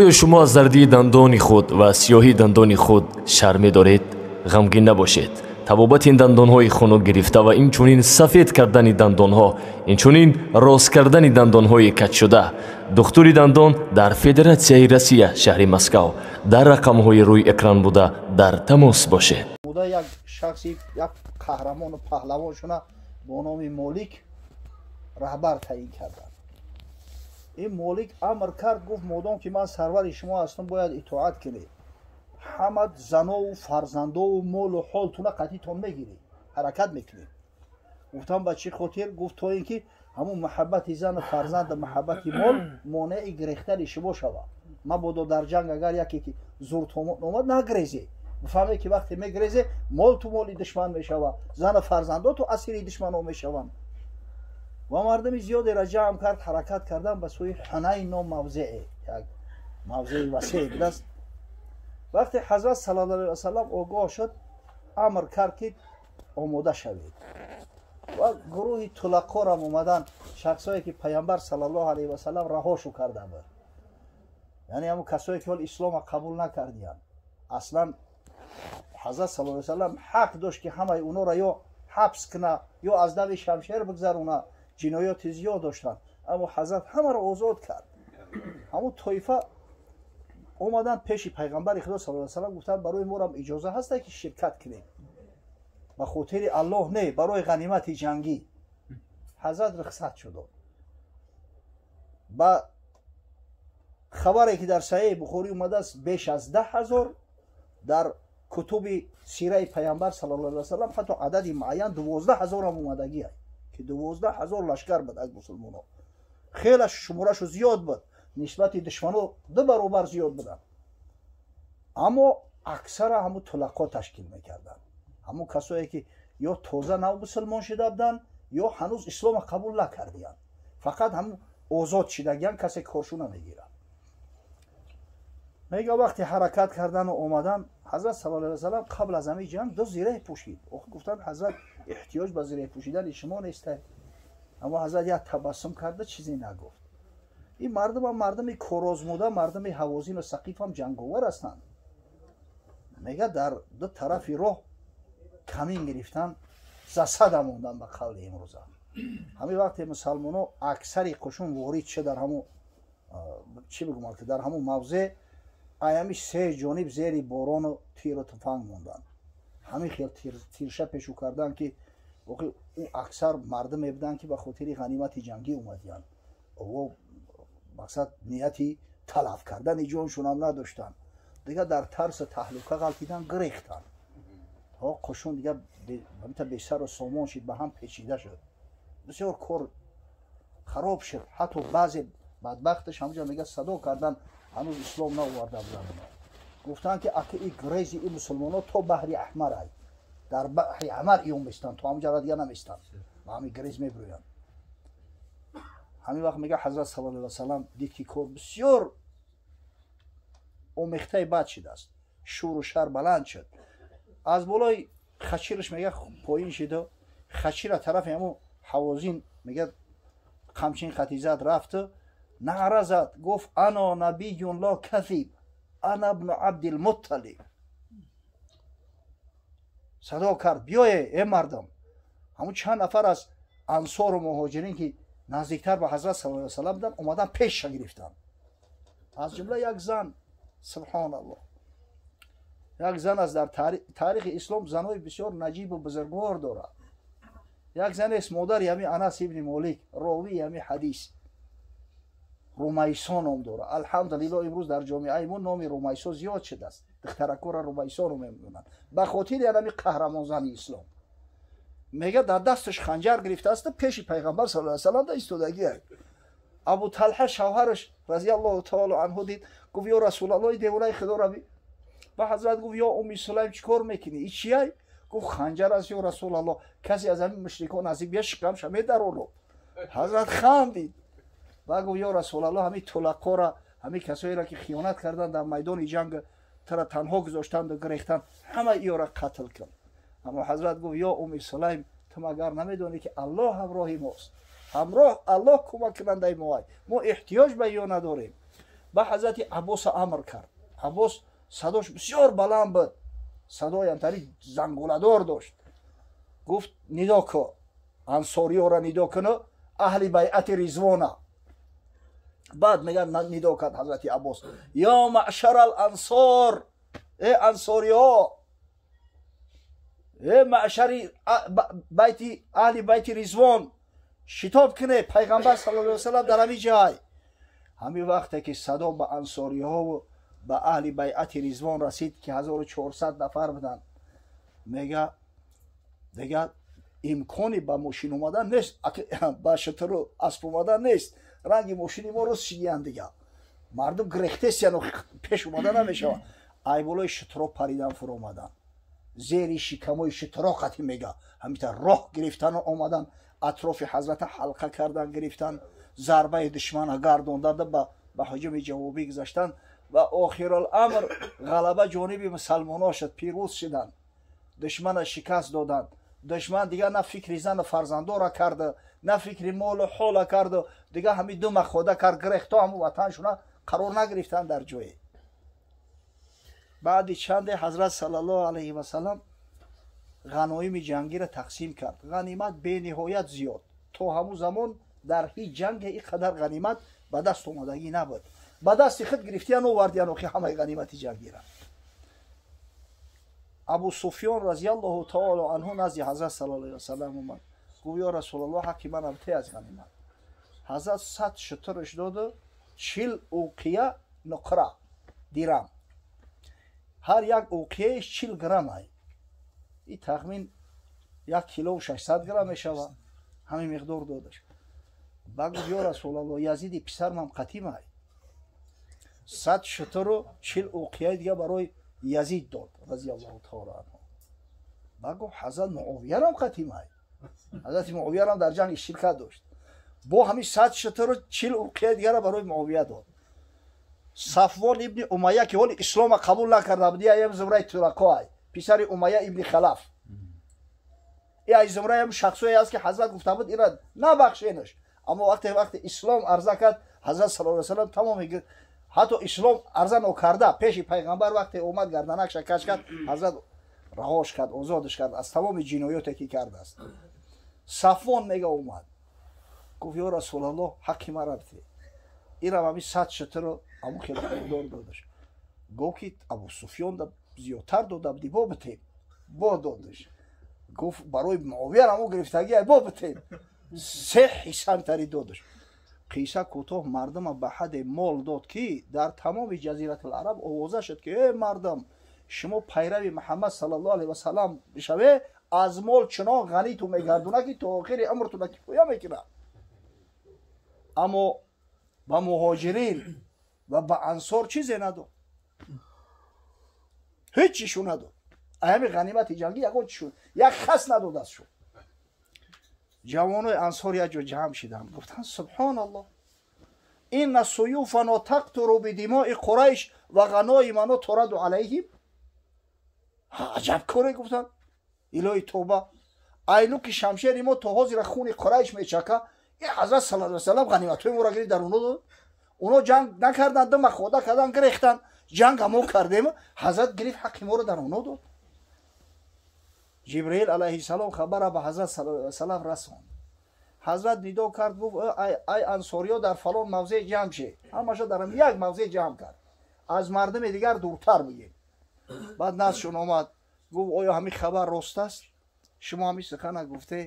آیا شما از زردی دندان خود و سیاهی دندان خود شرم دارید؟ غمگین نباشید. طبابت این دندان های خنک گرفته و این چونین سفید کردن دندان ها، این چونین راست کردن دندان های کج شده، دکتری دندان در فدراسیای روسیه شهر مسکو در رقم های روی اکران بوده در تماس باشید. یک شخصی یک قهرمان و پهلوان شونه با نام مالک رهبر تعیین کردند. این مالک امر کرد، گفت مادام که من سرور شما هستم باید اطاعت کنید. همه زنا و فرزندا و مال و حالتون قطعیتون میگیری، حرکت میکنید. گفتم به چه خاطر؟ گفت تا اینکه همون محبت زن و فرزند و محبت مال مانع گریختن شما شود. ما بودو در جنگ اگر یکی که زور تومت اومد نگریزی، بفهمی که وقتی میگریزه مال تو مال دشمن میشود، زن و فرزندا تو اسیر دشمن ها میشوند. و مردم زیادی را جمع کرد، حرکت کردن به سوی حنین و موضع، یک موضع وسیع بود است. وقتی حضرت صلی الله علیه و سلم آگاه شد، امر کرد که آماده شوید. و گروه طلقا را اومدن، شخصایی که پیامبر صلی الله علیه و سلم رهاشو کرده بود، یعنی همون کسایی که اسلام قبول نکردیان. اصلا حضرت صلی الله علیه و سلم حق داشت که همه اونا را یا حبس کنه یا از دم شمشیر بگذرونه، جنایات زیاد داشتن، اما حضرت همه را آزاد کرد. همون طایفه اومدن پیش پیغمبر خدا صلی الله علیه و سلم، گفتن برای ما هم اجازه هست که شرکت کنیم، به خاطر الله نه، برای غنیمت جنگی. حضرت رخصت شد. با خبری که در صحیح بخاری اومده است بیش از 10,000، در کتب سیره پیامبر صلی الله علیه و سلم حتی عدد معین 12,000 هم اومدگی است که 12,000 لشکر بود از مسلمانان. خیلی شمارش زیاد بود، نسبت دشمنان 2 برابر زیاد بودن. اما اکثر همون طلقا تشکیل میکردن، همون کسایی که یا تازه نو مسلمان شده بودن یا هنوز اسلام قبول نکردیان، فقط همون آزاد شدگیان کسی کارشون نمیگیرن. میگه وقتی حرکت کردن و اومدن، حضرت صلی الله علیه و سلم قبل از همه جنگ 2 زیره پوشید. گفتن حضرت احتیاج به زیره پوشیدن شما نیست. اما حضرت یک تبسم کرده، چیزی نگفت. این مردم کورازموده، مردم حوازین و ثقیف هم جنگاور هستند. میگه در 2 طرف راه کمین گرفتن، زسد موندن به قول امروزه. همین وقت مسلمانان اکثری قشون وارد شد در همون چی بگم که در همون موضع، ایامیش 3 جانب زیر باران و تیر و تفنگ موندن. همین خیلی تیرشه پیشو کردن که او اکثر مردم بودن که به خاطر غنیمت جنگی اومدیان و مقصد نیتی تلف کردن جانشون هم نداشتن. دیگه در ترس تهلکه غلطیدن، گریختن. قشون دیگه به سر و سامان شد، به هم پیچیده شد، بسیار کار خراب شد. حتی بعضی بدبختش همونجا میگه صدا کردن هنوز اسلام نآورده بودن. گفتن که اگه این گریزی این مسلمانان تا بحر احمر های، در بحر احمر ایون میستن، تو همونجا دیگه نمیستن، و همین گریز میبروین. همین وقت میگه حضرت صلی الله علیه و سلم دید که کار بسیار اومخته بد شده است، شور و شر بلند شد. از بالای خچیرش میگه پایین شد، خچیر طرف همون حوازین میگه قمچین خطی زد، رفت نعره زد، گفت انا نبی لا کذب، انا ابن عبد المطلب. صدا کرد بیایه ای مردم. همون چند نفر از انصار و مهاجرین که نزدیکتر به حضرت صلی الله علیه و سلم بودن اومدن پیش گرفتن. از جمله یک زن، سبحان الله، یک زن از در تاریخ اسلام زنای بسیار نجیب و بزرگوار داره. یک زن است مادر یمی انس ابن مالک، راوی یمی حدیث، رومیسا نام داره. الحمدلله امروز در جامعه ایمون نام رومیسا زیاد شده است، دخترکو را رومیسا رو میمونن به خاطر یعنی قهرمان زن اسلام. میگه در دستش خنجر گرفته است، پیش پیغمبر صلی الله علیه و سلم ایستادگی است. ابو طلحه شوهرش رضی الله تعالی عنه دید، گفت یا رسول الله دیوانه خدا رو بی. و حضرت گفت یا ام سلیم چیکار میکنی؟ این چیه؟ گفت خنجر است یا رسول الله، کسی از همین مشرکان نزدیک بیاد شکم شمی در اولو. حضرت خندید و گفت یا رسول الله، همین طلقا را، همین کسایی را که خیانت کردن در میدان جنگ ترا تنها گذاشتند و گریختند، همه اینا را قتل کن. اما حضرت گفت یا ام سلیم، تو مگر نمیدونی که الله همراه ماست، همراه الله کمک کننده ما، ما احتیاج به یا نداریم. ба ҳазрати аббос амр кард. аббос садош бисёр баланд буд, садои антари зангуладор дошт. гуфт нидо ко, ансориёро нидо куно, аҳли байъати ризвона. баъд мегӯяд нидо кард ҳазрати аббос: ё маъшарал ансор, э ансориҳо, э маъшари аҳли байти ризвон, шитоб кунед, пайғамбар саллаллоҳу алайҳи ва саллам дар ҳамин ҷай. ҳамин вақте ки садо ба ансориҳо ба аҳли байъати ризвон расид ки 1400 нафар буданд, мега дега имкони ба мошин омадан нест, ба шатру асп омадан нест. ранги мошини мо рост шидиян дига, мардум гирехтесияно пеш омада намешавад. айболои шитро паридан фуромадан, зери шикамои шитро қатӣ мега ҳамита роҳ гирифтан омадан, атрофи ҳазрата ҳалқа кардан, гирифтан, зарбаи душмана гардондан, ба ҳуҷуми ҷавобӣ гузаштан ва охироламр ғалаба ҷониби мусалмонон шуд. пирӯз шуданд, душмана шикаст доданд. душман дига на фикри зану фарзандора карда, на фикри молу ҳола карда, дига ҳамин дума хода кард, гирехто ҳамун ватаншуна қарор нагирифтанд дар ҷое. баъди чанде ҳазрат саллаллоҳу алайҳи ва саллам ғаноими ҷангиро тақсим кард. ғанимат бениҳоят зиёд, то ҳамун замон дар ҳеҷ ҷанге ин қадар ғанимат ба даст омадагӣ набуд. ба дасти худ гирифтиян овардиян охи ҳамаи ғанимати ҷангира. абу суфён разияллоҳу таоло анҳу назди ҳазрат саллаллоҳу алайҳи ва саллам омад. гуфт: ё расулаллоҳ, ҳаққи манам те аз ғанимат. ҳазрат 100 шутрш доду 40 уқия нуқра дирам, ҳар як уқияш 40 грамм ай, ин тахмин 1 кило 600 грамм мешавад. ҳамин миқдор додаш. ба гуфт: ё расулаллоҳ, язиди писармам қатим ай. 100 шутру 40 уқияи дига барои язид дод разияллоҳу таоло анҳу. ба гуфт: ҳазрат муовиярам қатим ай. ҳазрати муовиярам дар ҷанги ширкат дошт. бо ҳамин 100 шутру 40 уқияи дигара барои муовия дод. сафвон ибни умайя ки ҳоли ислома қабул накарда буд, ям зумраи турако ай, писари умайя ибни халаф. ай зумраи шахсое аст ки ҳазрат гуфта буд ира набахшенаш. аммо вақте ислом арза кард, ҳазрат саллаллоҳу алайҳи ва саллам тамоми ҳатто ислом арза нокарда пеши пайғамбар вақте омад гарданакша каш кард, ҳазрат раҳош кард, озодаш кард аз тамоми ҷиноёте ки кардааст. сафвон мега омад, гуфт: ё расулаллоҳ, ҳаққи маро бите. ира ҳамин 100 шутру ҳамун хело миқдор додаш. гуфт ки абу суфён зиёдтар дода буди, бо битем. бо додаш. гуфт: барои муовия ҳамун гирифтагӣ, бо битем. 3 ҳиссантари додаш. қисса кӯтоҳ мардума ба ҳадде мол дод ки дар тамоми ҷазиратулараб овоза шуд ки: э мардам, шумо пайрави муҳаммад саллаллоҳу алайҳи ва саллам бишаве, аз мол чунон ғаниту мегардона ки то охири умртуна кифоя мекунад. аммо ба муҳоҷирин ва ба ансор чизе надод, ҳеҷ чишу надод. ҳамин ғанимати ҷангӣ ягон чишу, як хас надодаст шуд. ҷавонои ансор як ҷо ҷамъ шиданд, гуфтанд: субҳоналлоҳ, инна суюфано тақтуру бидимои қурайш ва ғаноимано тураду алайҳим. аҷаб коре, гуфтанд. илоҳи тоба, айну ки шамшери мо то ҳозира хуни қурайш мечака, ин ҳазрат саллаллоҳу алайҳи ва саллам ғаниматҳои моро гирифт дар оно дод. оно ҷанг накарданд, дума хода кардан, гирехтанд, ҷанга мо кардем, ҳазрат гирифт ҳаққи моро дар оно дод. ҷибраил алайҳиссалом хабара ба ҳазрат саллаллоҳу алайҳи ва саллам расонд. ҳазрат нидо кард, гуфт: ай ансориё дар фалон мавзеъ ҷамъ ше. ҳамаша дар як мавзеъ ҷамъ кард, аз мардуми дигар дуртар бугем. баъд наздшон омад, гуфт: оё ҳамин хабар рост аст? шумо ҳамин сухана гуфте?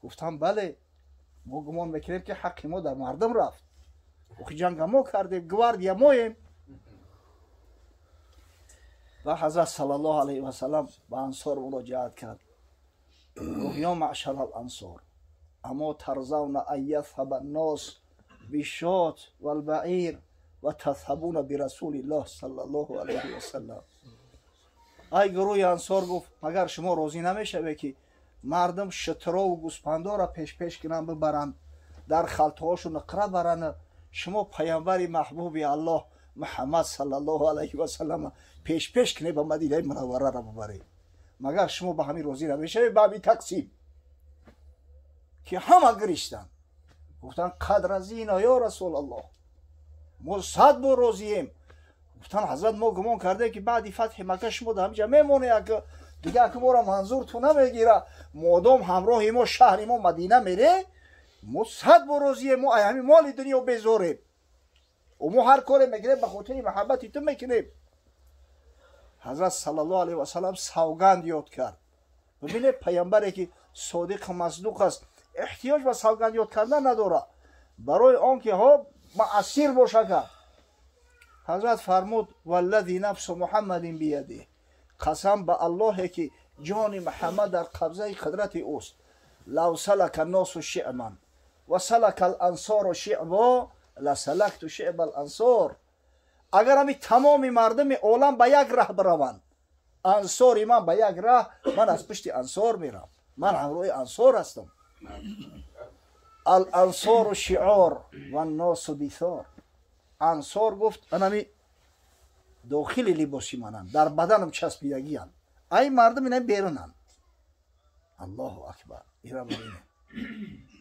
гуфтам: бале, мо гумон мекунем ки ҳаққи мо дар мардум рафт. охи ҷанга мо кардем, гвардия моем. ва ҳазрат саллаллоҳу алайҳи ва саллам ба ансор муроҷиат кард. гуфт: ё маъшарал ансор, аммо тарзавна ан язҳаба аннос бишот валбаир ва тазҳабуна бирасулиллоҳ саллаллоҳу алайҳи ва саллам. ай гурӯҳи ансор, гуфт: магар шумо розӣ намешавед ки мардум шитрову гӯспандора пеш кунанд, бибаранд, дар халтаҳошон иқра баранд, шумо пайғамбари маҳбуби аллоҳ муҳаммад саллаллоҳу алайҳи ва саллам пеш кунед ба мадинаи мунаввараро бибаред. магар шумо ба ҳамин розӣ намешавед, ба ҳамин тақсим ки ҳама гирифтанд. гуфтанд: қад разина ё расулаллоҳ, ما 100 بار راضییم. گفتن حضرت ما گمان کرده که بعد فتح مکه شما در همینجا میمونه که دیگه که ما را منظور تو نمیگیره، مادام همراه ما شهر ما مدینه میره ما 100 بار راضییم، ما همین مال دنیا بذاریم و ما هر کاری میگیریم به خاطر محبت تو میکنیم. حضرت صلی الله علیه و سلم سوگند یاد کرد. ببینید پیامبری که صادق و مصدوق است احتیاج به سوگند یاد کردن نداره، برای آنکه ها مؤثر باشه که حضرت فرمود والذی نفس محمد بیده، قسم به الله که جان محمد در قبضه قدرت اوست، لو سلک الناس شعبا و سلک الانصار شعبا لسلکت شعب الانصار. اگر همی تمام مردم عالم به یک راه بروند، انصاری من به یک راه، من از پشت انصار میرم، من همراه انصار هستم. الانصار شعار و الناس دیثار. انصار گفت انمی داخل لباسی منن، در بدنم چسبیدگی هن، ای مردم اینه بیرونن. الله اکبر. ایران ببینه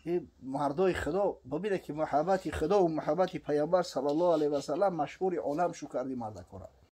این مردای خدا، ببینه که محبت خدا و محبت پیامبر صلی الله علیه و سلم مشهور عالم شو کردی مردکارا.